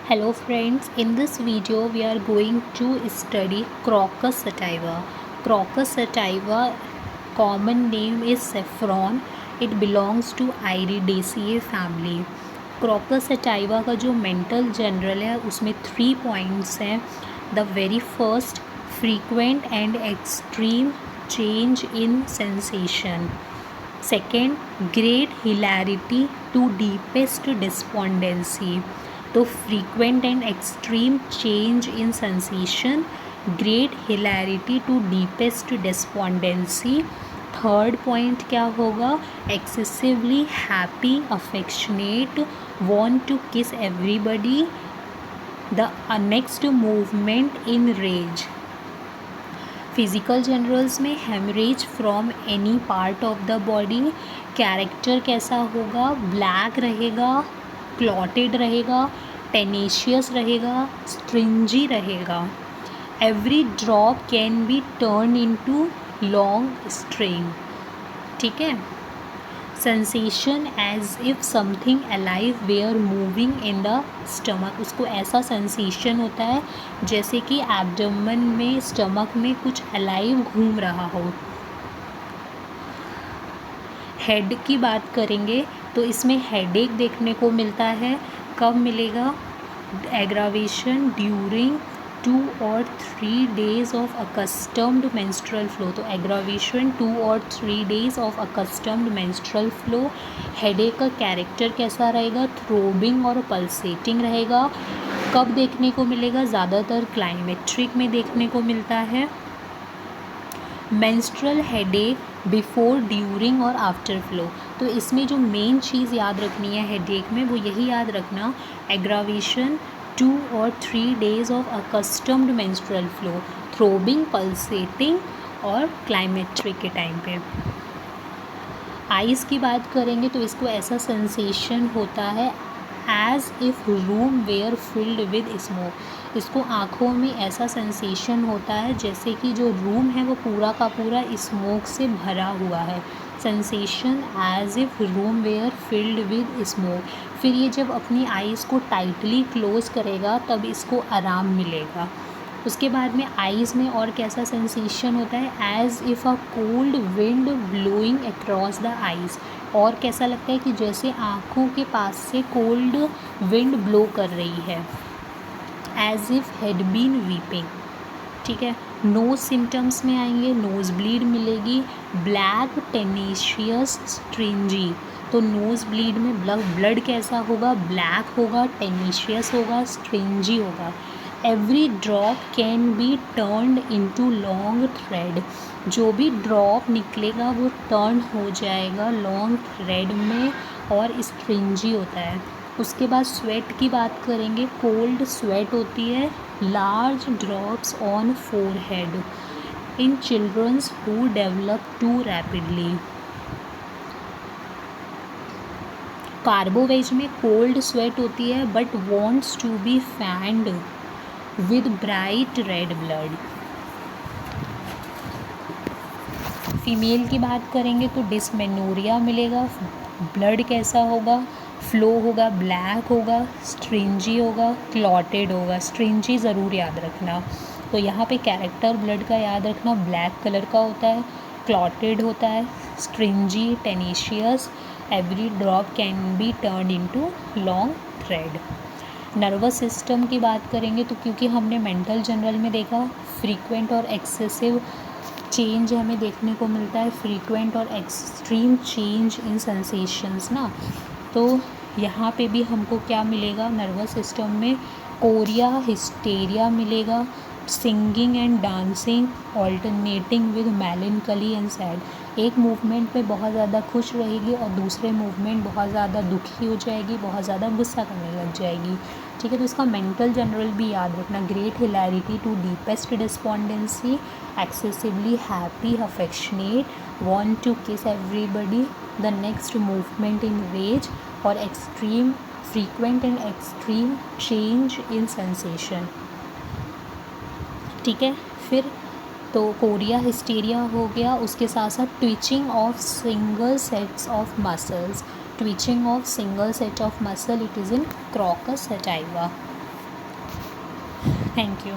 Hello friends, in this video we are going to study Crocus sativa. Crocus sativa common name is saffron. It belongs to Iridaceae family. Crocus sativa का जो mental general है उसमें 3 points हैं. The very first, frequent and extreme change in sensation. Second, great hilarity to deepest despondency. तो frequent and extreme change in sensation, great hilarity to deepest despondency. Third point क्या होगा? Excessively happy, affectionate, want to kiss everybody. The next movement in rage. Physical generals में haemorrhage from any part of the body. Character कैसा होगा? Black रहेगा, clotted रहेगा, tenacious रहेगा, stringy रहेगा. Every drop can be turn into long string. ठीक है. Sensation as if something alive were moving in the stomach. उसको ऐसा सेंसेशन होता है जैसे कि एब्डोमेन में, स्टमक में कुछ अलाइव घूम रहा हो. हेड की बात करेंगे तो इसमें हेडेक देखने को मिलता है. कब मिलेगा? Aggravation during 2 or 3 days of accustomed menstrual flow. तो aggravation 2 or 3 days of accustomed menstrual flow. Headache का कैरेक्टर कैसा रहेगा? थ्रोबिंग और पल्सेटिंग रहेगा. कब देखने को मिलेगा? ज़्यादातर क्लाइमेट्रिक में देखने को मिलता है. मेंस्ट्रुअल हेडेक बिफोर, ड्यूरिंग और आफ्टर फ्लो. तो इसमें जो मेन चीज़ याद रखनी है हेडेक में वो यही याद रखना, aggravation 2 or 3 days of accustomed menstrual flow, throbbing, pulsating और क्लाइमेट्रिक के टाइम पे. आइज़ की बात करेंगे तो इसको ऐसा सेंसेशन होता है as if room were filled with smoke. इसको आँखों में ऐसा सेंसेशन होता है जैसे कि जो रूम है वो पूरा का पूरा स्मोक से भरा हुआ है. Sensation as if room were filled with smoke. फिर ये जब अपनी आइज़ को टाइटली क्लोज़ करेगा तब इसको आराम मिलेगा. उसके बाद में आइज़ में और कैसा सेंसेशन होता है? As if a cold wind blowing across the eyes. और कैसा लगता है कि जैसे आँखों के पास से कोल्ड विंड ब्लो कर रही है. As if had been weeping. ठीक है. नोज सिम्टम्स में आएंगे. नोज़ ब्लीड मिलेगी. Black, tenacious, stringy. तो नोज़ ब्लीड में ब्लड कैसा होगा? ब्लैक होगा, टेनेशियस होगा, स्ट्रिंजी होगा. Every drop can be turned into long thread. जो भी ड्रॉप निकलेगा वो टर्न हो जाएगा लॉन्ग थ्रेड में और स्ट्रिंजी होता है. उसके बाद स्वेट की बात करेंगे. कोल्ड स्वेट होती है. Large drops on forehead in childrens who develop too rapidly. Carbo veg में कोल्ड स्वेट होती है but wants to be fanned with bright red blood. Female की बात करेंगे तो डिस्मेनोरिया मिलेगा. ब्लड कैसा होगा? फ्लो होगा, ब्लैक होगा, स्ट्रिंजी होगा, क्लॉटेड होगा. स्ट्रिंजी ज़रूर याद रखना. तो यहाँ पे कैरेक्टर ब्लड का याद रखना. ब्लैक कलर का होता है, क्लॉटेड होता है, stringy, tenacious. Every drop can be turned into long thread. Nervous system की बात करेंगे तो क्योंकि हमने मेंटल जनरल में देखा फ्रीक्वेंट और एक्सेसिव चेंज हमें देखने को मिलता है, फ्रीक्वेंट और एक्सट्रीम चेंज इन सेंसेशंस ना. तो यहाँ पे भी हमको क्या मिलेगा? नर्वस सिस्टम में कोरिया, हिस्टेरिया मिलेगा. Singing and dancing alternating with मेलनकली and sad. एक मूवमेंट में बहुत ज़्यादा खुश रहेगी और दूसरे मूवमेंट बहुत ज़्यादा दुखी हो जाएगी, बहुत ज़्यादा गुस्सा करने लग जाएगी. ठीक है. तो इसका मेंटल जनरल भी याद रखना. Great hilarity to deepest despondency, excessively happy, affectionate, want to kiss everybody. The next movement in rage और extreme, frequent and extreme change in sensation. ठीक है. फिर तो कोरिया, हिस्टेरिया हो गया. उसके साथ साथ twitching of single sets of muscles. Twitching of single set of muscle, it is in crocus sativa. Thank you.